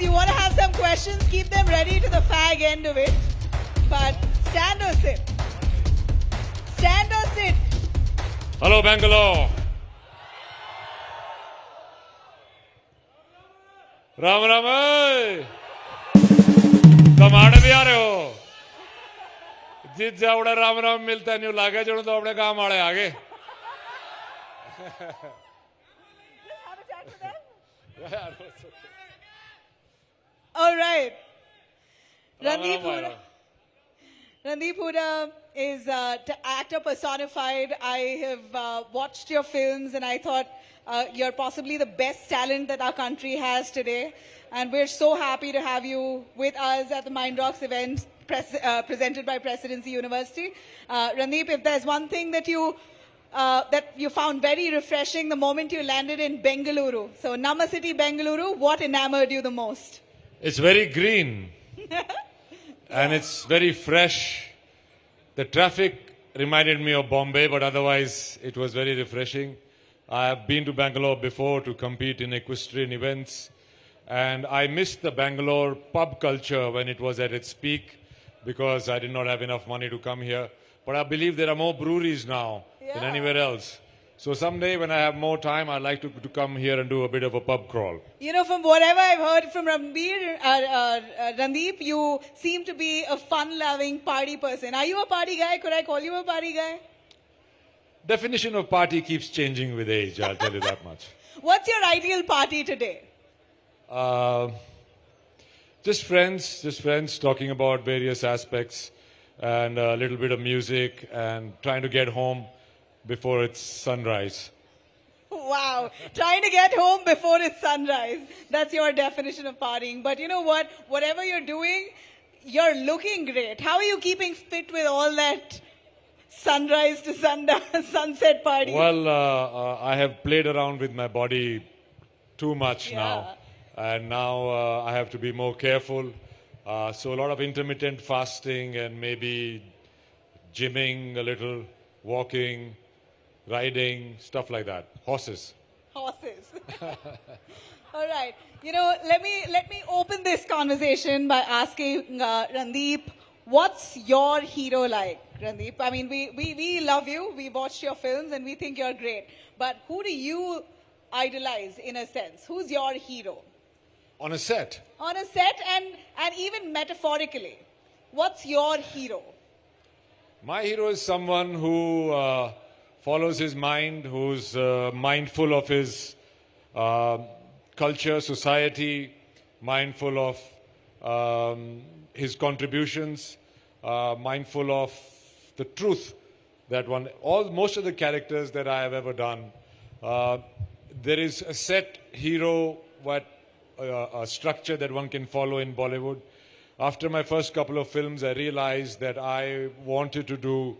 you want to have some questions, keep them ready to the fag end of it. But stand or sit? Stand or sit? Hello, Bangalore. Ram Ram कमाड़ भी आ रहे हो जित जावड़ा राम राम मिलता है new लागे जो तो अपने काम आड़े आगे All right. Randeep Hooda. Randeep Hooda is actor personified. I have watched your films and I thought you're possibly the best talent that our country has today. And we're so happy to have you with us at the Mind Rocks event presented by Presidency University. Randeep, if there's one thing that you found very refreshing the moment you landed in Bengaluru. So Nama City, Bengaluru, what enamored you the most? It's very green and it's very fresh. The traffic reminded me of Bombay, but otherwise it was very refreshing. I have been to Bangalore before to compete in equestrian events, and I missed the Bangalore pub culture when it was at its peak because I did not have enough money to come here. But I believe there are more breweries now than anywhere else. So someday when I have more time, I'd like to come here and do a bit of a pub crawl. You know, from whatever I've heard from Randeep, you seem to be a fun-loving party person. Are you a party guy? Could I call you a party guy? Definition of party keeps changing with age, I'll tell you that much. What's your ideal party today? Just friends talking about various aspects and a little bit of music and trying to get home before it's sunrise. Wow. Trying to get home before it's sunrise. That's your definition of partying. But you know what? Whatever you're doing, you're looking great. How are you keeping fit with all that sunrise to sunset party? Well, I have played around with my body too much now. And now I have to be more careful. So a lot of intermittent fasting and maybe gymming a little, walking, riding, stuff like that. Horses. Horses. All right. You know, let me open this conversation by asking Randeep, what's your hero like, Randeep? I mean, we love you. We watched your films and we think you're great. But who do you idolize in a sense? Who's your hero? On a set? On a set and even metaphorically. What's your hero? My hero is someone who follows his mind, who's mindful of his culture, society, mindful of his contributions, mindful of the truth that most of the characters that I have ever done, there is a set hero, a structure that one can follow in Bollywood. After my first couple of films, I realized that I wanted to do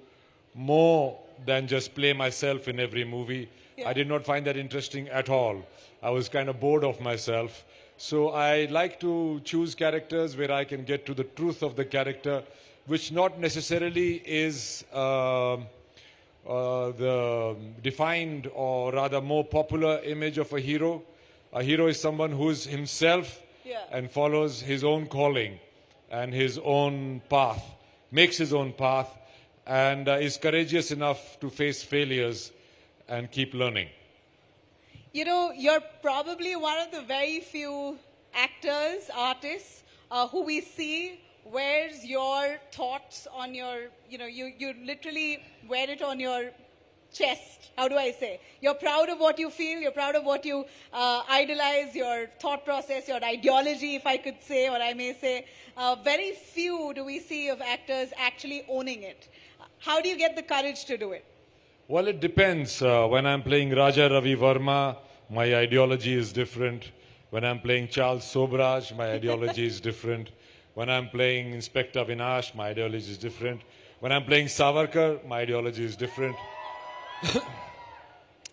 more than just play myself in every movie. I did not find that interesting at all. I was kind of bored of myself. So I like to choose characters where I can get to the truth of the character, which not necessarily is the defined or rather more popular image of a hero. A hero is someone who is himself and follows his own calling and his own path, makes his own path, and is courageous enough to face failures and keep learning. You know, you're probably one of the very few actors, artists, who we see wears your thoughts on your, you literally wear it on your chest. How do I say? You're proud of what you feel, you're proud of what you idolize, your thought process, your ideology, if I could say, or I may say. Very few do we see of actors actually owning it. How do you get the courage to do it? Well, it depends. When I'm playing Raja Ravi Verma, my ideology is different. When I'm playing Charles Sobraj, my ideology is different. When I'm playing Inspector Vinash, my ideology is different. When I'm playing Savarkar, my ideology is different.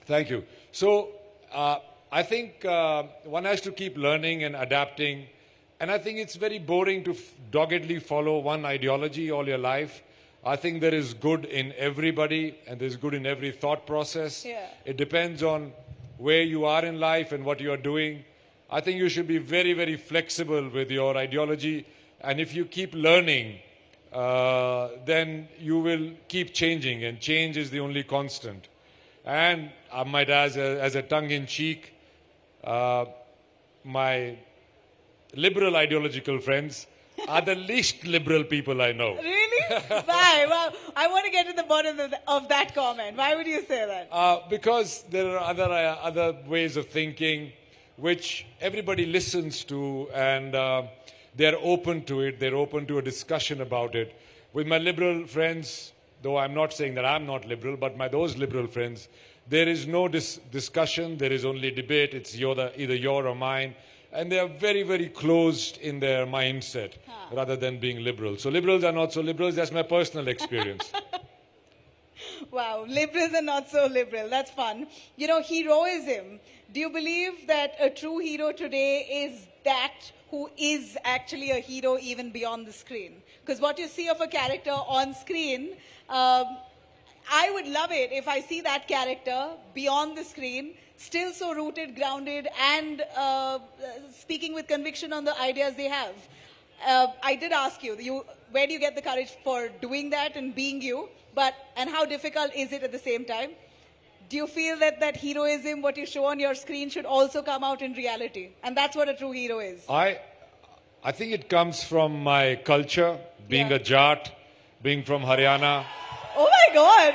Thank you. So, I think one has to keep learning and adapting. And I think it's very boring to doggedly follow one ideology all your life. I think there is good in everybody and there's good in every thought process. It depends on where you are in life and what you are doing. I think you should be very, very flexible with your ideology. And if you keep learning, then you will keep changing. And change is the only constant. And I might add, as a tongue-in-cheek, my liberal ideological friends are the least liberal people I know. Really? Why? Well, I want to get to the bottom of that comment. Why would you say that? Because there are other ways of thinking which everybody listens to, and they're open to it. They're open to a discussion about it. With my liberal friends, though I'm not saying that I'm not liberal, but those liberal friends, there is no discussion. There is only debate. It's either your or mine. And they are very, very closed in their mindset rather than being liberal. So liberals are not so liberals. That's my personal experience. Wow, liberals are not so liberal. That's fun. You know, heroism. Do you believe that a true hero today is that who is actually a hero even beyond the screen? Because what you see of a character on screen, I would love it if I see that character beyond the screen, still so rooted, grounded, and speaking with conviction on the ideas they have. I did ask you, where do you get the courage for doing that and being you? And how difficult is it at the same time? Do you feel that heroism, what you show on your screen, should also come out in reality? And that's what a true hero is. I think it comes from my culture, being a Jat, being from Haryana. Oh my God!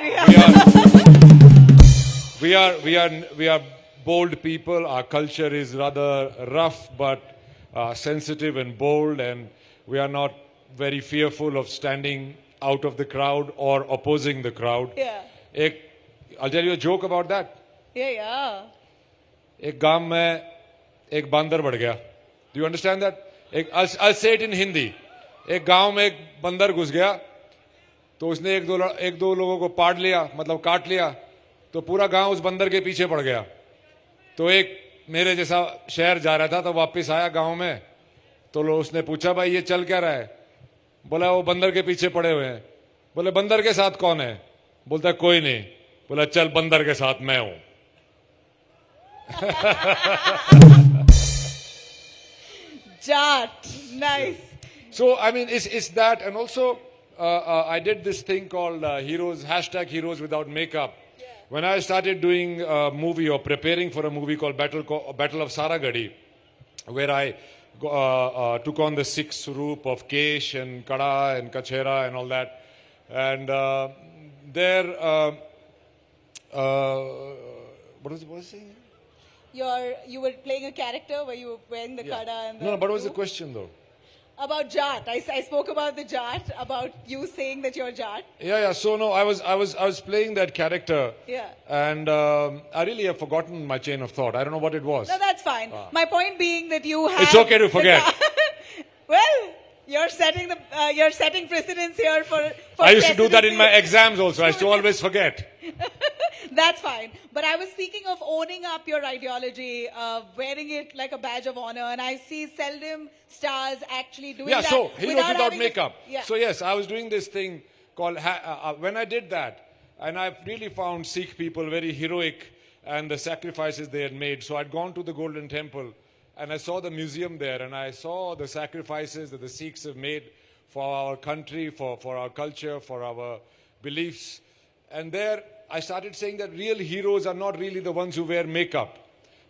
We are bold people. Our culture is rather rough, but sensitive and bold, and we are not very fearful of standing out of the crowd or opposing the crowd. Yeah. I'll tell you a joke about that. Yeah. एक गांव में एक बंदर बढ़ गया. Do you understand that? I'll say it in Hindi. एक गांव में एक बंदर घुस गया, तो उसने एक दो लोगों को पाड़ लिया, मतलब काट लिया, तो पूरा गांव उस बंदर के पीछे पड़ गया. तो एक मेरे जैसा शहर जा रहा था, तो वापस आया गांव में, तो उसने पूछा, भाई ये चल क्या रहा है? बोला वो बंदर के पीछे पड़े हुए हैं. बोले बंदर के साथ कौन है? बोलता कोई नहीं. बोला चल बंदर के साथ मैं हूं. Jat, nice. So I mean, it's that, and also I did this thing called heroes without makeup. Yeah. When I started doing a movie or preparing for a movie called Battle of Saragadi, where I took on the Sikhs roop of Kesh and Kada and Kachera and all that, and there. What was it saying? You were playing a character where you were wearing the kada and the No, but what was the question though? About Jat. I spoke about the Jat, about you saying that you're Jat. Yeah. So no, I was playing that character. Yeah. And I really have forgotten my chain of thought. I don't know what it was. No, that's fine. My point being that you have. It's okay to forget. Well, you're setting precedence here for I used to do that in my exams also. I used to always forget. That's fine. But I was speaking of owning up your ideology, wearing it like a badge of honor, and I see seldom stars actually doing that. Yeah, so heroes without makeup. Yeah. So yes, I was doing this thing called, when I did that, and I really found Sikh people very heroic and the sacrifices they had made. So I'd gone to the Golden Temple and I saw the museum there, and I saw the sacrifices that the Sikhs have made for our country, for our culture, for our beliefs. And there I started saying that real heroes are not really the ones who wear makeup.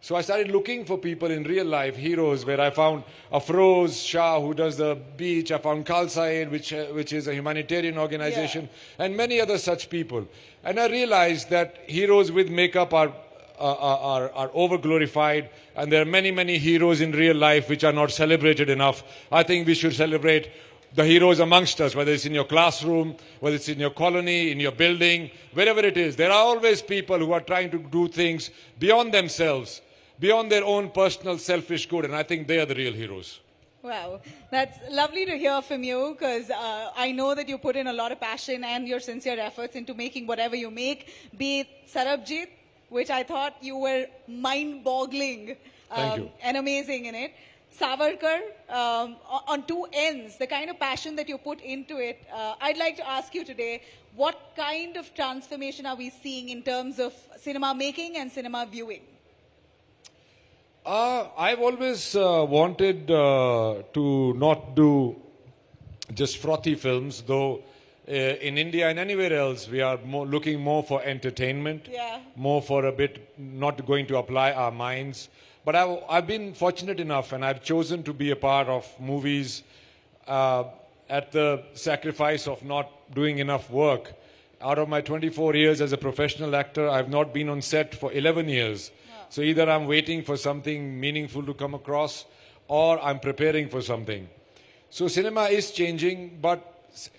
So I started looking for people in real life, heroes, where I found Afroz Shah, who does the beach. I found Khalsa Aid, which is a humanitarian organization, and many other such people. And I realized that heroes with makeup are over-glorified, and there are many, many heroes in real life which are not celebrated enough. I think we should celebrate the heroes amongst us, whether it's in your classroom, whether it's in your colony, in your building, wherever it is. There are always people who are trying to do things beyond themselves, beyond their own personal selfish good, and I think they are the real heroes. Wow, that's lovely to hear from you, because I know that you put in a lot of passion and your sincere efforts into making whatever you make, be it Sarabjit, which I thought you were mind-boggling and amazing in it. Savarkar, on two ends, the kind of passion that you put into it. I'd like to ask you today, what kind of transformation are we seeing in terms of cinema making and cinema viewing? I've always wanted to not do just frothy films, though in India and anywhere else we are looking more for entertainment, more for a bit not going to apply our minds. But I've been fortunate enough and I've chosen to be a part of movies at the sacrifice of not doing enough work. Out of my 24 years as a professional actor, I've not been on set for 11 years. So either I'm waiting for something meaningful to come across or I'm preparing for something. So cinema is changing, but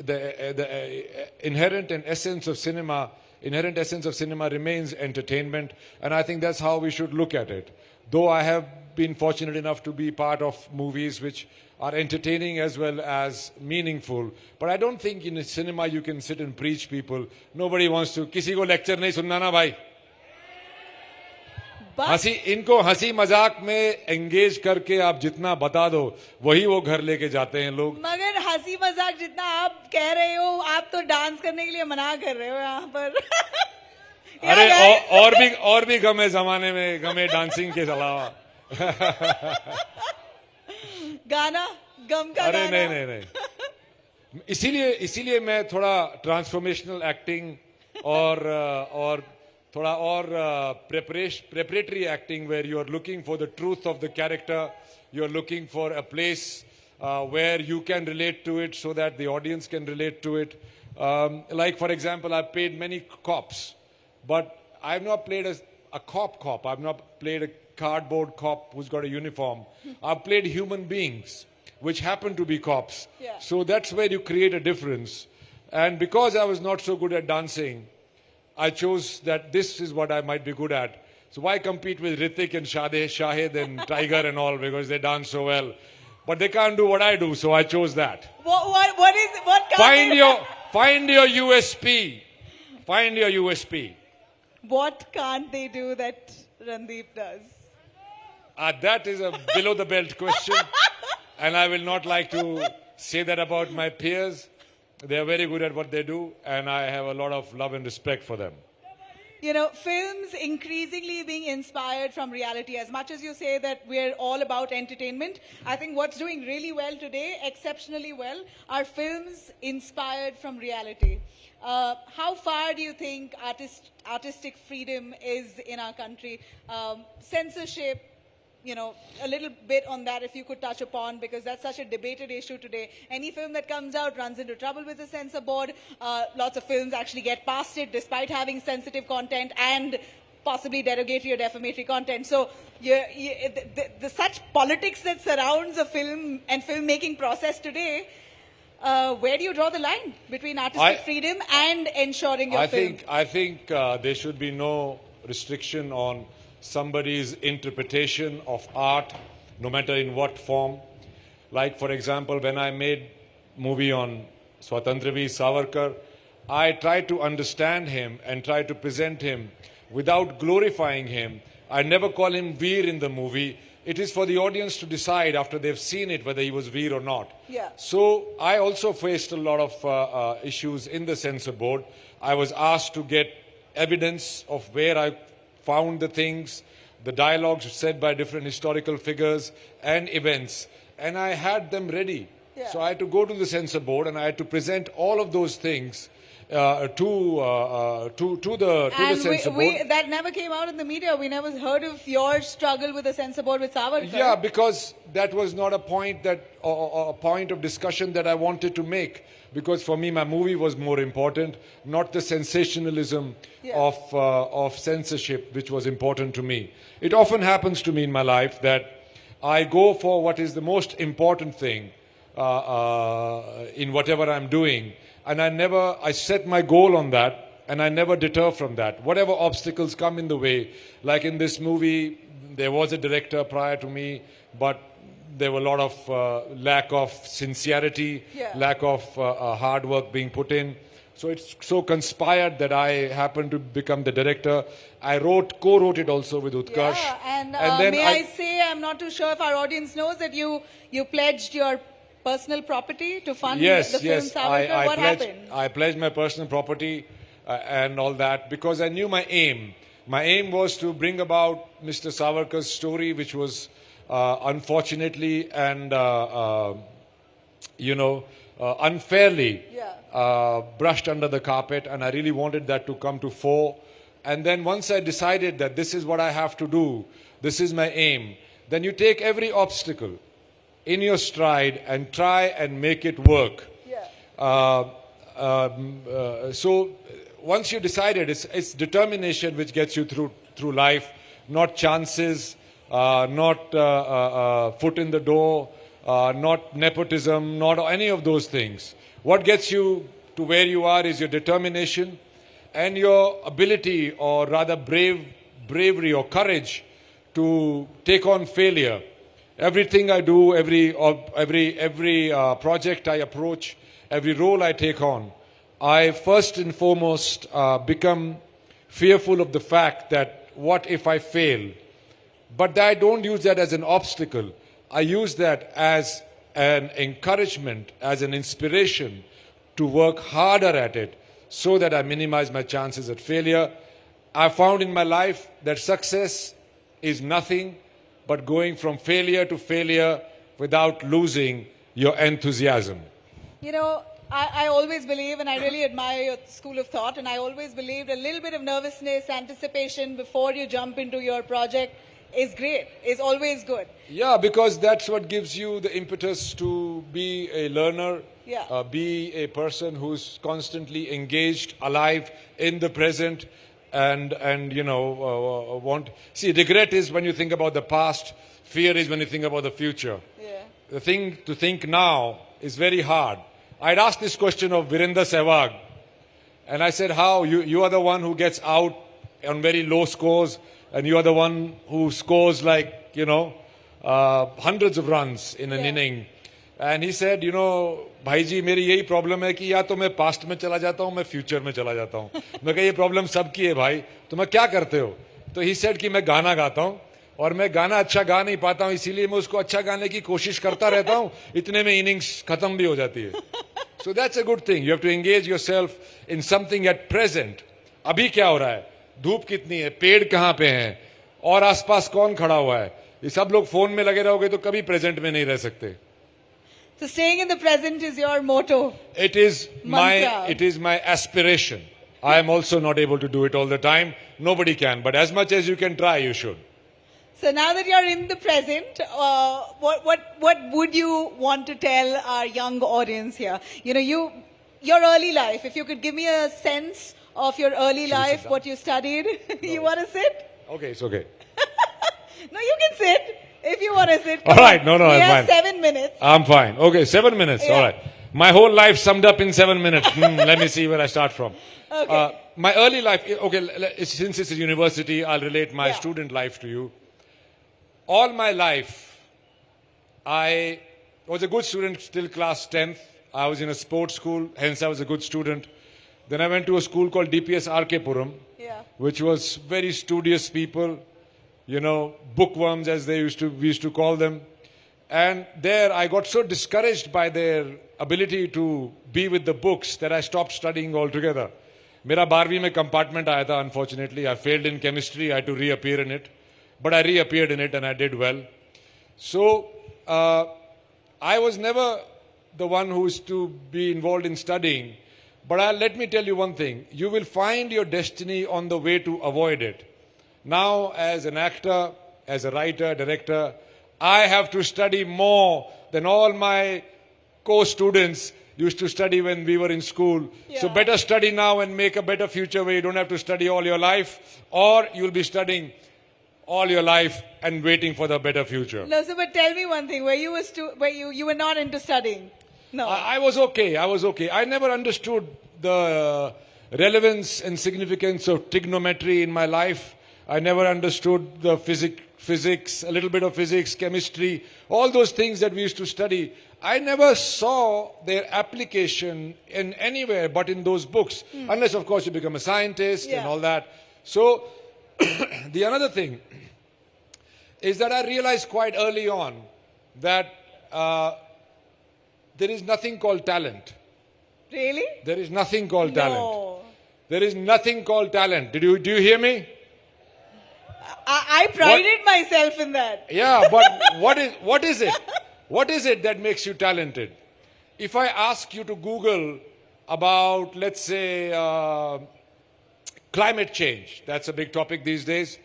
the inherent essence of cinema remains entertainment, and I think that's how we should look at it. Though I have been fortunate enough to be part of movies which are entertaining as well as meaningful, but I don't think in cinema you can sit and preach people. Nobody wants to, किसी को lecture नहीं सुनना ना भाई. इनको हंसी मजाक में एंगेज करके आप जितना बता दो वही वो घर लेके जाते हैं लोग. मगर हंसी मजाक जितना आप कह रहे हो, आप तो डांस करने के लिए मना कर रहे हो यहाँ पर. अरे और भी गम है जमाने में, गम है डांसिंग के अलावा. गाना गम का. अरे नहीं. इसीलिए मैं थोड़ा ट्रांसफॉर्मेशनल एक्टिंग और थोड़ा और preparatory acting where you are looking for the truth of the character, you are looking for a place where you can relate to it so that the audience can relate to it. Like for example, I've played many cops, but I've not played a cop. I've not played a cardboard cop who's got a uniform. I've played human beings which happen to be cops. So that's where you create a difference. And because I was not so good at dancing, I chose that this is what I might be good at. So why compete with Hrithik and Shahid and Tiger and all, because they dance so well. But they can't do what I do, so I chose that. What find your USP. Find your USP. What can't they do that Randeep does? That is a below the belt question. And I will not like to say that about my peers. They are very good at what they do, and I have a lot of love and respect for them. You know, films increasingly being inspired from reality. As much as you say that we're all about entertainment, I think what's doing really well today, exceptionally well, are films inspired from reality. How far do you think artistic freedom is in our country? Censorship, you know, a little bit on that if you could touch upon, because that's such a debated issue today. Any film that comes out runs into trouble with the censor board. Lots of films actually get past it despite having sensitive content and possibly derogatory or defamatory content. So the such politics that surrounds a film and filmmaking process today, where do you draw the line between artistic freedom and ensuring your film? I think there should be no restriction on somebody's interpretation of art, no matter in what form. Like, for example, when I made movie on Swatantrya Veer Savarkar, I tried to understand him and try to present him without glorifying him. I never call him Veer in the movie. It is for the audience to decide after they've seen it whether he was Veer or not. So I also faced a lot of issues in the censor board. I was asked to get evidence of where I found the things, the dialogues said by different historical figures and events, and I had them ready. So I had to go to the censor board and I had to present all of those things to the censor board. That never came out in the media. We never heard of your struggle with the censor board with Savarkar. Yeah, because that was not a point a point of discussion that I wanted to make. Because for me, my movie was more important, not the sensationalism of censorship, which was important to me. It often happens to me in my life that I go for what is the most important thing in whatever I'm doing, and I set my goal on that, and I never deter from that. Whatever obstacles come in the way, like in this movie, there was a director prior to me, but there were a lot of lack of sincerity, lack of hard work being put in. So it's so conspired that I happened to become the director. I co-wrote it also with Utkarsh. And then may I say, I'm not too sure if our audience knows that you pledged your personal property to fund the film Savarkar. What happened? I pledged my personal property and all that because I knew my aim. My aim was to bring about Mr. Savarkar's story, which was unfortunately and, unfairly brushed under the carpet. And I really wanted that to come to fore. And then once I decided that this is what I have to do, this is my aim, then you take every obstacle in your stride and try and make it work. So once you decided, it's determination which gets you through life, not chances, not foot in the door, not nepotism, not any of those things. What gets you to where you are is your determination and your ability, or rather bravery or courage, to take on failure. Everything I do, every project I approach, every role I take on, I first and foremost become fearful of the fact that what if I fail? But I don't use that as an obstacle. I use that as an encouragement, as an inspiration to work harder at it so that I minimize my chances at failure. I found in my life that success is nothing but going from failure to failure without losing your enthusiasm. You know, I always believe, and I really admire your school of thought, and I always believed a little bit of nervousness, anticipation before you jump into your project is great, is always good. Yeah, because that's what gives you the impetus to be a learner, be a person who's constantly engaged, alive, in the present, and want... See, regret is when you think about the past, fear is when you think about the future. Yeah. The thing to think now is very hard. I'd asked this question of Virender Sehwag, and I said, how? You are the one who gets out on very low scores, and you are the one who scores like, hundreds of runs in an inning. And he said, भाई जी मेरी यही problem है कि या तो मैं past में चला जाता हूँ, मैं फ्यूचर में चला जाता हूँ. मैं कहा ये प्रॉब्लम सबकी है भाई, तो मैं क्या करते हो? तो he said कि मैं गाना गाता हूँ, और मैं गाना अच्छा गा नहीं पाता हूँ, इसीलिए मैं उसको अच्छा गाने की कोशिश करता रहता हूँ, इतने में इनिंग्स खत्म भी हो जाती है. So that's a good thing. You have to engage yourself in something at present. अभी क्या हो रहा है? धूप कितनी है? पेड़ कहाँ पे हैं? और आसपास कौन खड़ा हुआ है? ये सब लोग फोन में लगे रहोगे तो कभी प्रेजेंट में नहीं रह सकते. So staying in the present is your motto. It is my aspiration. I am also not able to do it all the time. Nobody can, but as much as you can try, you should. So now that you're in the present, what would you want to tell our young audience here? Your early life. If you could give me a sense of your early life, what you studied. You want to sit? Okay, it's okay. No, you can sit if you want to sit. All right, no, I'm fine. 7 minutes. I'm fine. Okay, 7 minutes. Yeah. All right. My whole life summed up in 7 minutes. Let me see where I start from. Okay. My early life, okay, since it's a university, I'll relate my student life to you. All my life, I was a good student till class 10th. I was in a sports school, hence I was a good student. Then I went to a school called DPS RK Puram, which was very studious people, bookworms as we used to call them. And there I got so discouraged by their ability to be with the books that I stopped studying altogether. Mera 12वीं में compartment आया था, unfortunately. I failed in chemistry, I had to reappear in it. But I reappeared in it and I did well. So I was never the one who is to be involved in studying. But let me tell you one thing. You will find your destiny on the way to avoid it. Now, as an actor, as a writer, director, I have to study more than all my co-students used to study when we were in school. Yeah. So better study now and make a better future where you don't have to study all your life, or you'll be studying all your life and waiting for the better future. No, so but tell me one thing. Where you were not into studying? No. I was okay. I never understood the relevance and significance of trigonometry in my life. I never understood the physics, a little bit of physics, chemistry, all those things that we used to study. I never saw their application in anywhere but in those books. Unless, of course, you become a scientist and all that. So, the another thing is that I realized quite early on that there is nothing called talent. Really? There is nothing called talent. There is nothing called talent. Do you hear me? I prided myself in that. Yeah, but what is it? What is it that makes you talented? If I ask you to Google about, let's say, climate change, that's a big topic these days.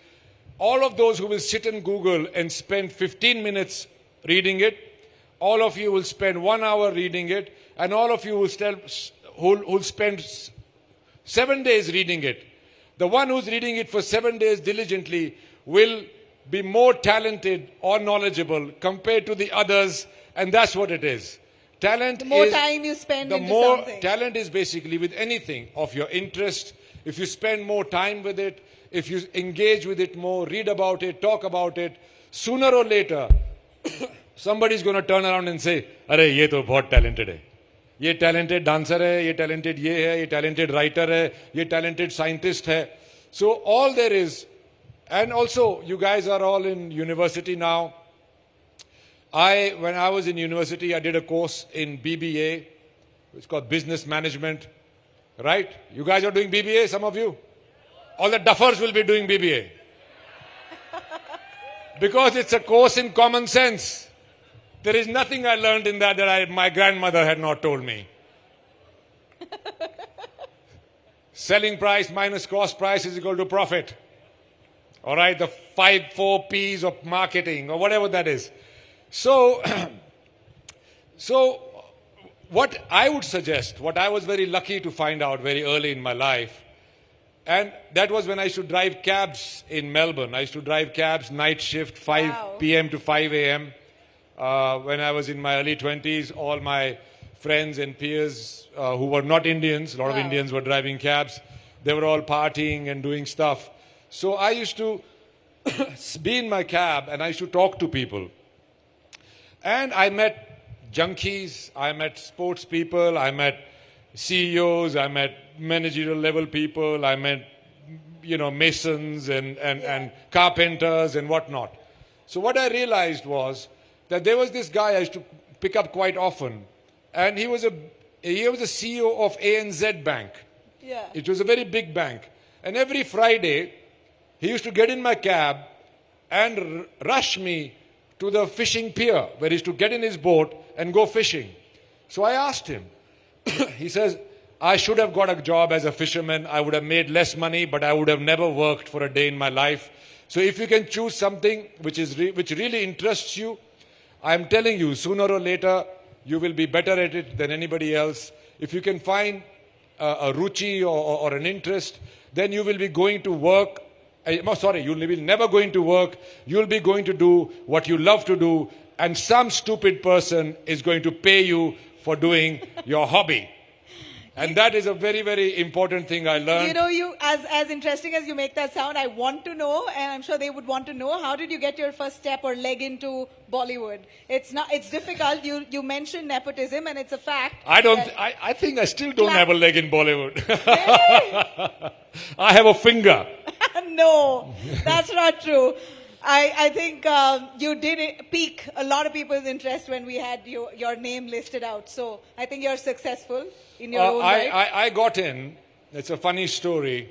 All of those who will sit in Google and spend 15 minutes reading it, all of you will spend 1 hour reading it, and all of you will spend 7 days reading it. The one who's reading it for 7 days diligently will be more talented or knowledgeable compared to the others, and that's what it is. Talent The more is, time you spend the into more something. talent is basically with anything of your interest. If you spend more time with it, if you engage with it more, read about it, talk about it, sooner or later, somebody's going to turn around and say, "Arey, ye to bahut talented hai. Ye talented dancer hai, ye talented ye hai, ye talented writer hai, ye talented scientist hai." So all there is, and also you guys are all in university now. When I was in university, I did a course in BBA. It's called Business Management. Right? You guys are doing BBA, some of you? All the duffers will be doing BBA. Because it's a course in common sense. There is nothing I learned in that my grandmother had not told me. Selling price minus cost price is equal to profit. All right, the 4 P's of marketing or whatever that is. So, what I would suggest, what I was very lucky to find out very early in my life, and that was when I used to drive cabs in Melbourne. I used to drive cabs, night shift, 5 p.m. to 5 a.m. When I was in my early 20s, all my friends and peers who were not Indians, a lot of Indians were driving cabs. They were all partying and doing stuff. So I used to be in my cab and I used to talk to people. And I met junkies, I met sports people, I met CEOs, I met managerial level people, I met, masons and carpenters and whatnot. So what I realized was that there was this guy I used to pick up quite often, and he was a CEO of ANZ Bank. Yeah. It was a very big bank. And every Friday, he used to get in my cab and rush me to the fishing pier, where he used to get in his boat and go fishing. So I asked him. He says, "I should have got a job as a fisherman. I would have made less money, but I would have never worked for a day in my life. So if you can choose something which really interests you, I'm telling you, sooner or later, you will be better at it than anybody else. If you can find a ruchi or an interest, then you will be going to work. You will be never going to work. You'll be going to do what you love to do, and some stupid person is going to pay you for doing your hobby." And that is a very, very important thing I learned. You as interesting as you make that sound, I want to know, and I'm sure they would want to know, how did you get your first step or leg into Bollywood? It's difficult. You mentioned nepotism, and it's a fact. I think I still don't have a leg in Bollywood. Really? I have a finger. No, that's not true. I think you did pique a lot of people's interest when we had your name listed out. So I think you're successful in your own right. I got in. It's a funny story.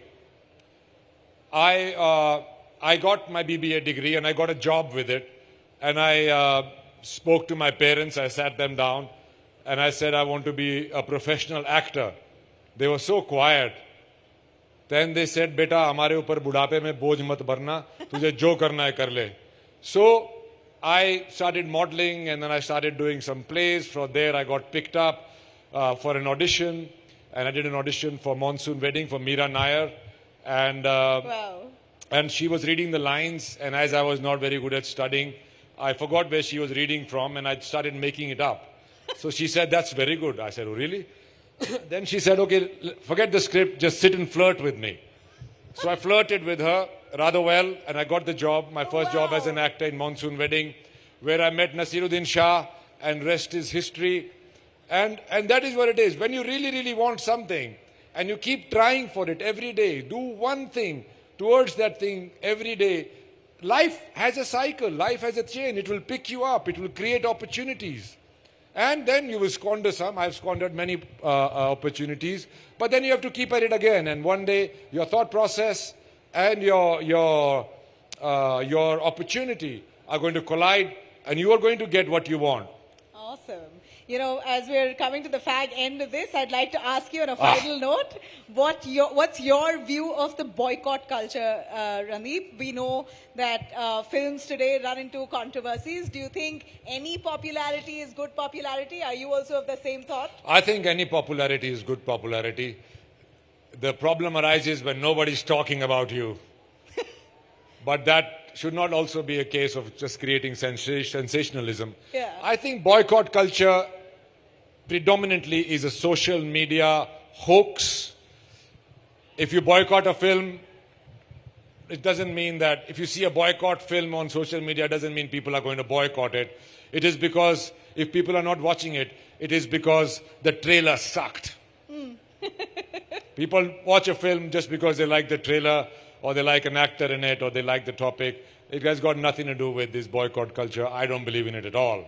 I got my BBA degree and I got a job with it. And I spoke to my parents. I sat them down and I said, "I want to be a professional actor." They were so quiet. Then they said, "Beta, हमारे ऊपर बुढ़ापे में बोझ मत भरना, तुझे जो करना है कर ले." So I started modeling, and then I started doing some plays. From there, I got picked up for an audition, and I did an audition for Monsoon Wedding for Meera Nair, and she was reading the lines. And as I was not very good at studying, I forgot where she was reading from, and I started making it up. So she said, "That's very good." I said, "Oh, really?" Then she said, "Okay, forget the script, just sit and flirt with me." So I flirted with her rather well, and I got the job, my first job as an actor in Monsoon Wedding, where I met Nasiruddin Shah, and rest is history. And that is what it is. When you really, really want something, and you keep trying for it every day, do one thing towards that thing every day, life has a cycle, life has a chain. It will pick you up, it will create opportunities. And then you will squander some. I've squandered many opportunities. But then you have to keep at it again. And one day, your thought process and your your opportunity are going to collide, and you are going to get what you want. Awesome. You know, as we're coming to the fag end of this, I'd like to ask you on a final note, what's your view of the boycott culture, Randeep? We know that films today run into controversies. Do you think any popularity is good popularity? Are you also of the same thought? I think any popularity is good popularity. The problem arises when nobody's talking about you. But that should not also be a case of just creating sensationalism. Yeah. I think boycott culture predominantly is a social media hoax. If you boycott a film, it doesn't mean that if you see a boycott film on social media, it doesn't mean people are going to boycott it. It is because if people are not watching it, it is because the trailer sucked. People watch a film just because they like the trailer, or they like an actor in it, or they like the topic. It has got nothing to do with this boycott culture. I don't believe in it at all.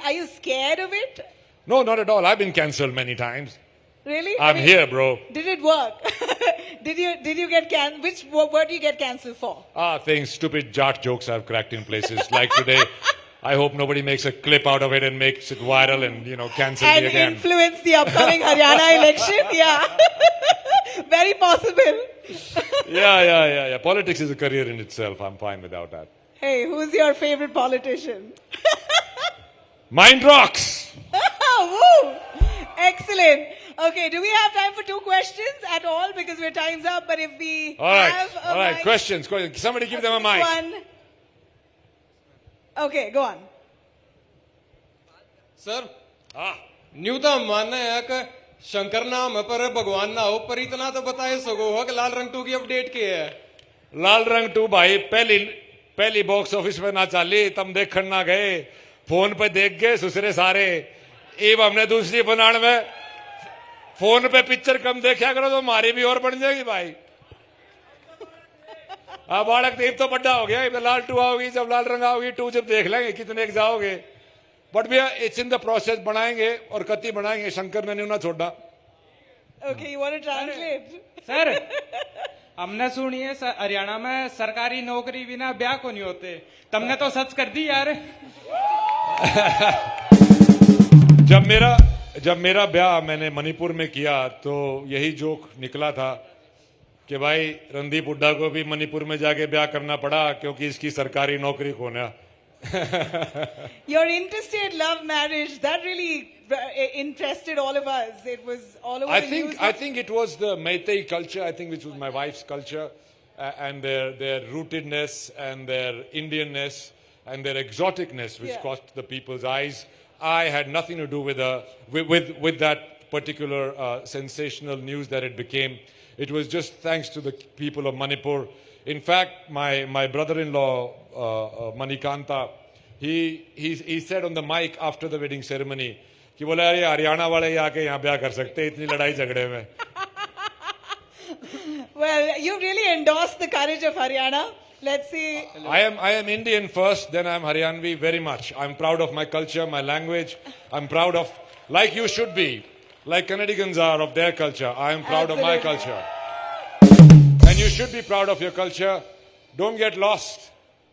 Are you scared of it? No, not at all. I've been cancelled many times. Really? I'm here, bro. Did it work? did you get cancelled? Which word do you get cancelled for? Things, stupid jart jokes I've cracked in places. Like today, I hope nobody makes a clip out of it and makes it viral and, cancel me again. And influence the upcoming Haryana election? Yeah. Very possible. Yeah. Politics is a career in itself. I'm fine without that. Hey, who's your favorite politician? Mind rocks! Woo! Excellent. Okay, do we have time for 2 questions at all? Because our time's up, but if we All right, have a all right. mic, Questions. Somebody give them a mic. one. Okay, go on. Sir न्यूनतम मानना है कि शंकर नाम है पर भगवान ना हो, पर इतना तो बताए सको हो कि लाल रंग 2 की अपडेट की है. लाल रंग 2 भाई पहली बॉक्स ऑफिस में ना चाली, तम देखण ना गए, फोन पे देख गए सुसरे सारे. अब हमने दूसरी बनाने में फोन पे पिक्चर कम देखा करो तो हमारी भी और बन जाएगी भाई. अब बालक देव तो बड़ा हो गया, लाल 2 आओगी, जब लाल रंग आओगी 2 जब देख लेंगे कितने एक जाओगे. बट भैया इट्स इन द प्रोसेस, बनाएंगे और कति बनाएंगे. शंकर ने नहीं ना छोड़ा. Okay, you want to translate? Sir हमने सुनी है हरियाणा में सरकारी नौकरी बिना ब्याह को नहीं होते. तुमने तो सच कर दी यार. जब मेरा ब्याह मैंने मणिपुर में किया तो यही जोक निकला था कि भाई रणदीप हुड्डा को भी मणिपुर में जाके ब्याह करना पड़ा क्योंकि इसकी सरकारी नौकरी खोना. Your interstate love marriage, that really interested all of us. It was all over the news. I think it was the Meitei culture, I think, which was my wife's culture, and their rootedness and their Indianness and their exoticness, which caught the people's eyes. I had nothing to do with that particular sensational news that it became. It was just thanks to the people of Manipur. In fact, my brother-in-law, Manikanta, he said on the mic after the wedding ceremony, कि बोला यार ये हरियाणा वाले ही आके यहाँ ब्याह कर सकते हैं इतनी लड़ाई झगड़े में. Well, you really endorsed the courage of Haryana. Let's see. I am Indian first, then I am Haryanvi very much. I'm proud of my culture, my language. I'm proud of, like you should be, like Canadians are of their culture. I am proud of my culture. And you should be proud of your culture. Don't get lost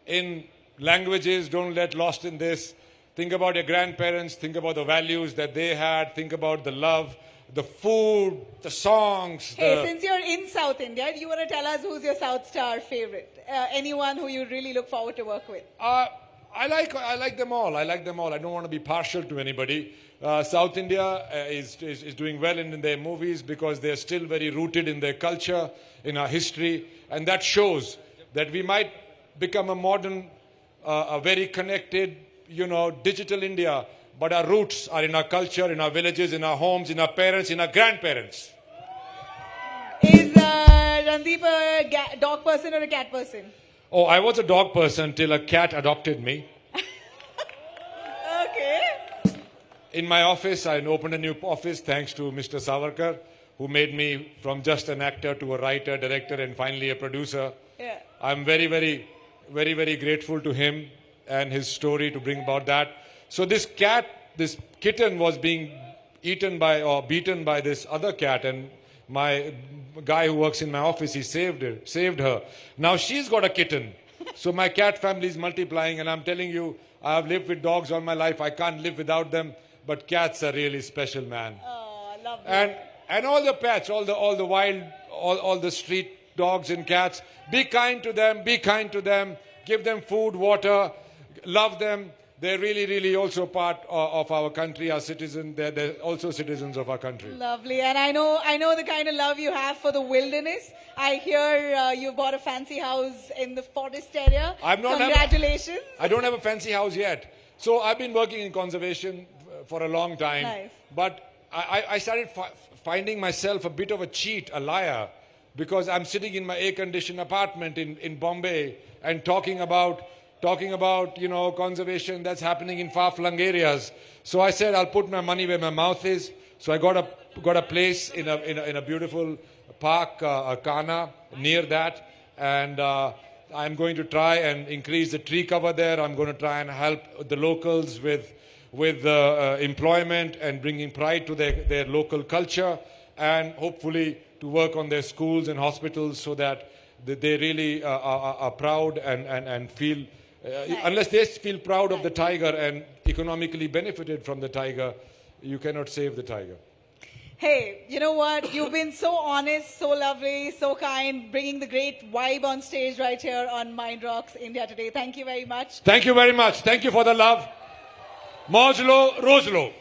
in languages. Don't get lost in this. Think about your grandparents. Think about the values that they had. Think about the love, the food, the songs. Hey, since you're in South India, do you want to tell us who's your South Star favorite? Anyone who you really look forward to work with? I like them all. I like them all. I don't want to be partial to anybody. South India is doing well in their movies because they're still very rooted in their culture, in our history, and that shows that we might become a modern, a very connected, digital India, but our roots are in our culture, in our villages, in our homes, in our parents, in our grandparents. Is Randeep a dog person or a cat person? Oh, I was a dog person till a cat adopted me. Okay. In my office, I opened a new office thanks to Mr. Savarkar, who made me from just an actor to a writer, director, and finally a producer. Yeah. I'm very, very, very, very grateful to him and his story to bring about that. So this kitten was being eaten by or beaten by this other cat, and my guy who works in my office, he saved her. Now she's got a kitten. So my cat family is multiplying, and I'm telling you, I've lived with dogs all my life. I can't live without them. But cats are really special, man. Oh, lovely. And all the pets, all the wild, all the street dogs and cats, be kind to them, be kind to them. Give them food, water, love them. They're really, really also part of our country, our citizens. They're also citizens of our country. Lovely. And I know the kind of love you have for the wilderness. I hear you bought a fancy house in the forest area. Congratulations. I don't have a fancy house yet. So I've been working in conservation for a long time. Nice. But I started finding myself a bit of a cheat, a liar, because I'm sitting in my air-conditioned apartment in Bombay and talking about conservation that's happening in far-flung areas. So I said I'll put my money where my mouth is. So I got a place in a beautiful park, Kana, near that, and I'm going to try and increase the tree cover there. I'm going to try and help the locals with employment and bringing pride to their local culture, and hopefully to work on their schools and hospitals so that they really are proud and feel. Unless they feel proud of the tiger and economically benefited from the tiger, you cannot save the tiger. Hey, you know what? You've been so honest, so lovely, so kind, bringing the great vibe on stage right here on Mind Rocks India today. Thank you very much. Thank you very much. Thank you for the love. Mojlo Rojlo.